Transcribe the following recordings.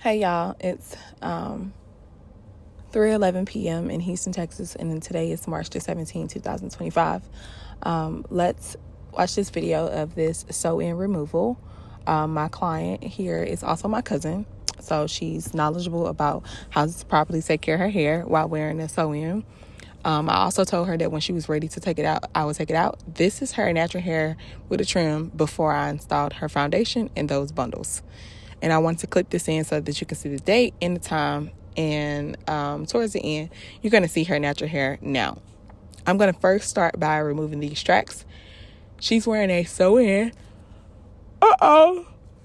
Hey y'all, it's 3:11 p.m. in Houston, Texas, and then today is March the 17th, 2025. Let's watch this video of this sew-in removal. My client here is also my cousin, so she's knowledgeable about how to properly take care of her hair while wearing a sew-in. I also told her that when she was ready to take it out, I would take it out. This is her natural hair with a trim before I installed her foundation and those bundles. And I wanted to clip this in so that you can see the date and the time. And towards the end, you're going to see her natural hair now. I'm going to first start by removing these tracks. She's wearing a sew-in.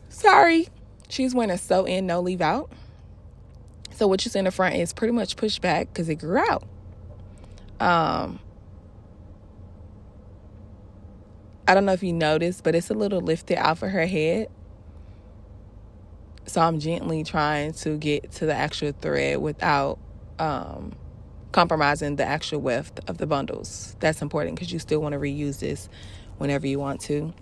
Sorry. She's wearing a sew-in, no leave out. So what you see in the front is pretty much pushed back because it grew out. I don't know if you noticed, but it's a little lifted off of her head. So I'm gently trying to get to the actual thread without compromising the actual width of the bundles. That's important because you still want to reuse this whenever you want to.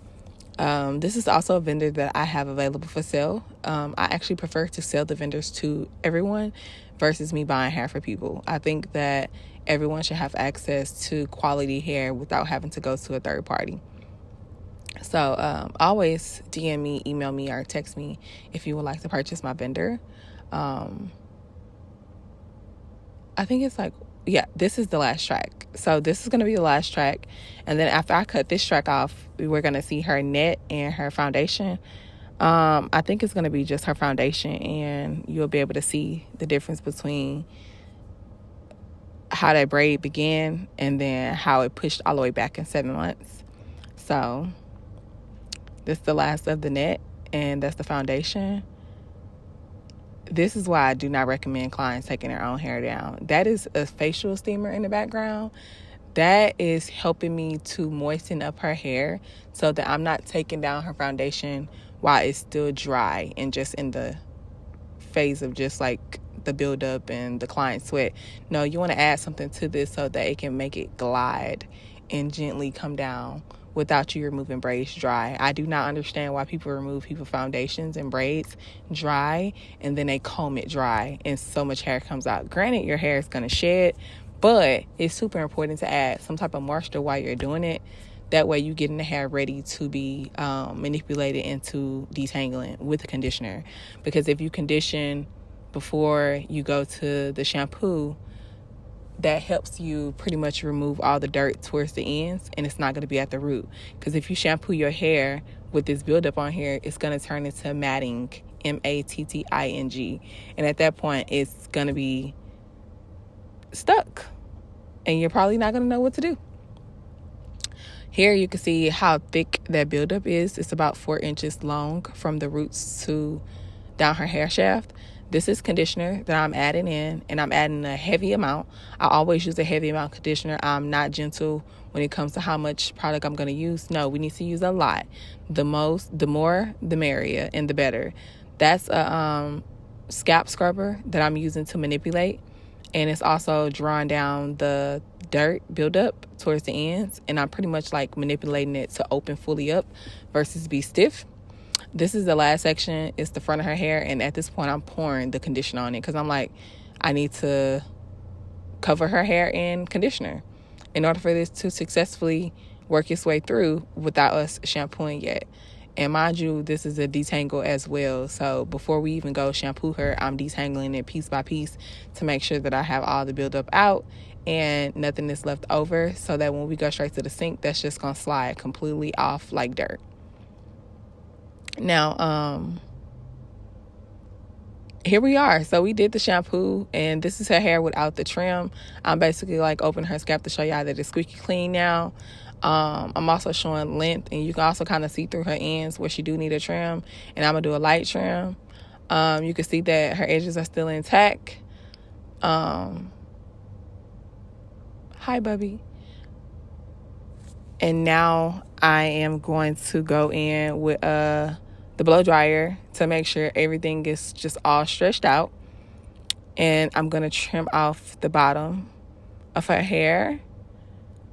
This is also a vendor that I have available for sale. I actually prefer to sell the vendors to everyone versus me buying hair for people. I think that everyone should have access to quality hair without having to go to a third party. So always DM me, email me, or text me if you would like to purchase my vendor. I think it's this is the last track. So this is going to be the last track. And then after I cut this track off, we're going to see her net and her foundation. I think it's going to be just her foundation, and you'll be able to see the difference between how that braid began and then how it pushed all the way back in 7 months. So this is the last of the net, and that's the foundation. This is why I do not recommend clients taking their own hair down. That is a facial steamer in the background. That is helping me to moisten up her hair so that I'm not taking down her foundation while it's still dry and just in the phase of just like the buildup and the client sweat. No, you want to add something to this so that it can make it glide and gently come down without you removing braids dry. I do not understand why people remove people's foundations and braids dry and then they comb it dry and so much hair comes out. Granted, your hair is going to shed, but it's super important to add some type of moisture while you're doing it. That way you getting the hair ready to be manipulated into detangling with the conditioner. Because if you condition before you go to the shampoo, that helps you pretty much remove all the dirt towards the ends, and it's not going to be at the root. Because if you shampoo your hair with this buildup on here, it's going to turn into matting, matting, and at that point it's going to be stuck and you're probably not going to know what to do. Here you can see how thick that buildup is. It's about 4 inches long from the roots to down her hair shaft. This is conditioner that I'm adding in, and I'm adding a heavy amount. I always use a heavy amount of conditioner. I'm not gentle when it comes to how much product I'm going to use. No, we need to use a lot. The more, the merrier, and the better. That's a scalp scrubber that I'm using to manipulate, and it's also drawing down the dirt buildup towards the ends, and I'm pretty much like manipulating it to open fully up versus be stiff. This is the last section. It's the front of her hair, and at this point I'm pouring the conditioner on it because I'm like, I need to cover her hair in conditioner in order for this to successfully work its way through without us shampooing yet. And mind you, this is a detangle as well, so before we even go shampoo her, I'm detangling it piece by piece to make sure that I have all the buildup out and nothing is left over, so that when we go straight to the sink, that's just gonna slide completely off like dirt. Now, here we are. So we did the shampoo, and this is her hair without the trim. I'm basically like opening her scalp to show y'all that it's squeaky clean now. I'm also showing length, and you can also kind of see through her ends where she do need a trim, and I'm gonna do a light trim. You can see that her edges are still intact. Hi, Bubby. And now I am going to go in with the blow dryer to make sure everything is just all stretched out. And I'm going to trim off the bottom of her hair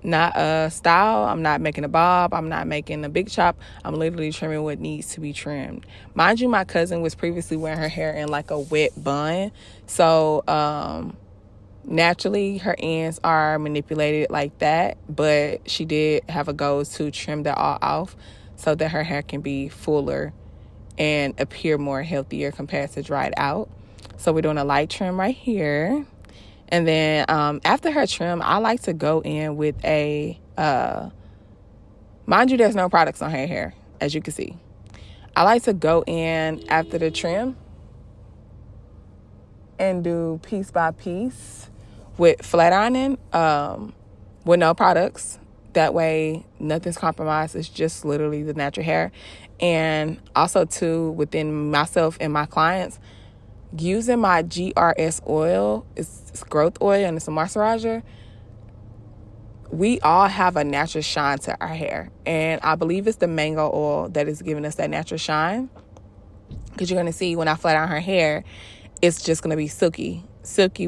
not a style. I'm not making a bob. I'm not making a big chop. I'm literally trimming what needs to be trimmed. Mind you, my cousin was previously wearing her hair in like a wet bun. So, naturally, her ends are manipulated like that, but she did have a goal to trim that all off so that her hair can be fuller and appear more healthier compared to dried out. So we're doing a light trim right here. And then after her trim, I like to go in with a, mind you, there's no products on her hair, as you can see. I like to go in after the trim and do piece by piece with flat ironing with no products. That way, nothing's compromised. It's just literally the natural hair. And also, too, within myself and my clients, using my GRS oil, it's growth oil and it's a moisturizer. We all have a natural shine to our hair. And I believe it's the mango oil that is giving us that natural shine. Because you're going to see when I flat iron her hair, it's just going to be silky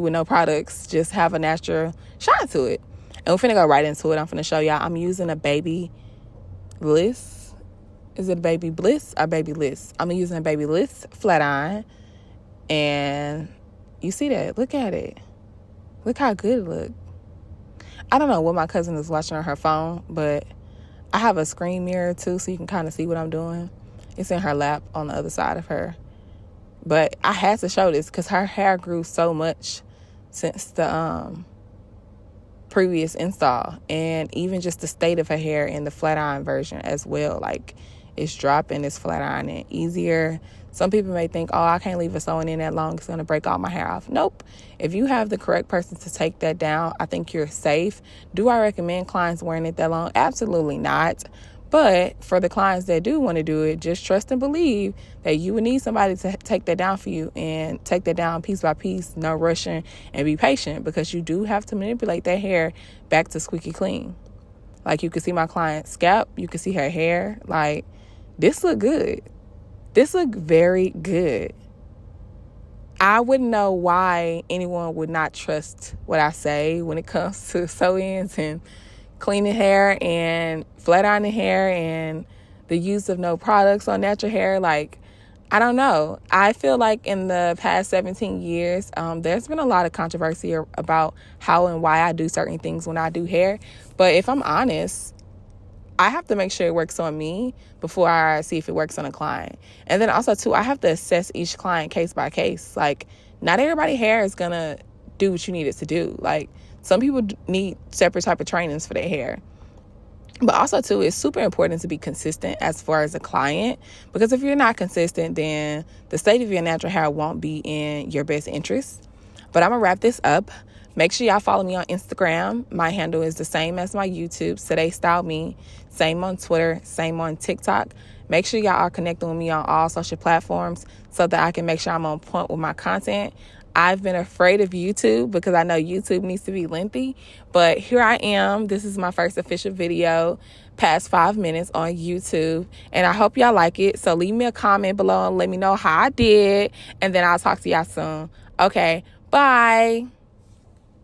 with no products, just have a natural shine to it. And we're finna go right into it. I'm finna show y'all. I'm using a Baby Bliss. Is it Baby Bliss or Baby Bliss? I'm using a Baby Bliss flat iron. And you see that? Look at it. Look how good it look. I don't know what my cousin is watching on her phone, but I have a screen mirror too, so you can kind of see what I'm doing. It's in her lap on the other side of her. But I had to show this because her hair grew so much since the previous install. And even just the state of her hair in the flat iron version as well. Like, it's dropping, it's flat ironing easier. Some people may think, oh, I can't leave it sewing in that long. It's going to break all my hair off. Nope. If you have the correct person to take that down, I think you're safe. Do I recommend clients wearing it that long? Absolutely not. But for the clients that do want to do it, just trust and believe that you would need somebody to take that down for you and take that down piece by piece, no rushing, and be patient because you do have to manipulate that hair back to squeaky clean. Like, you can see my client's scalp. You can see her hair. Like, this look good. This look very good. I wouldn't know why anyone would not trust what I say when it comes to sew-ins and cleaning hair and flat ironing hair and the use of no products on natural hair. Like, I don't know. I feel like in the past 17 years, there's been a lot of controversy about how and why I do certain things when I do hair. But if I'm honest, I have to make sure it works on me before I see if it works on a client. And then also, too, I have to assess each client case by case. Like, not everybody's hair is going to do what you need it to do. Like, some people need separate type of trainings for their hair. But also, too, it's super important to be consistent as far as a client. Because if you're not consistent, then the state of your natural hair won't be in your best interest. But I'm going to wrap this up. Make sure y'all follow me on Instagram. My handle is the same as my YouTube, Today Style Me. Same on Twitter, same on TikTok. Make sure y'all are connecting with me on all social platforms so that I can make sure I'm on point with my content. I've been afraid of YouTube because I know YouTube needs to be lengthy, but here I am. This is my first official video, past 5 minutes on YouTube, and I hope y'all like it. So leave me a comment below and let me know how I did, and then I'll talk to y'all soon. Okay, bye.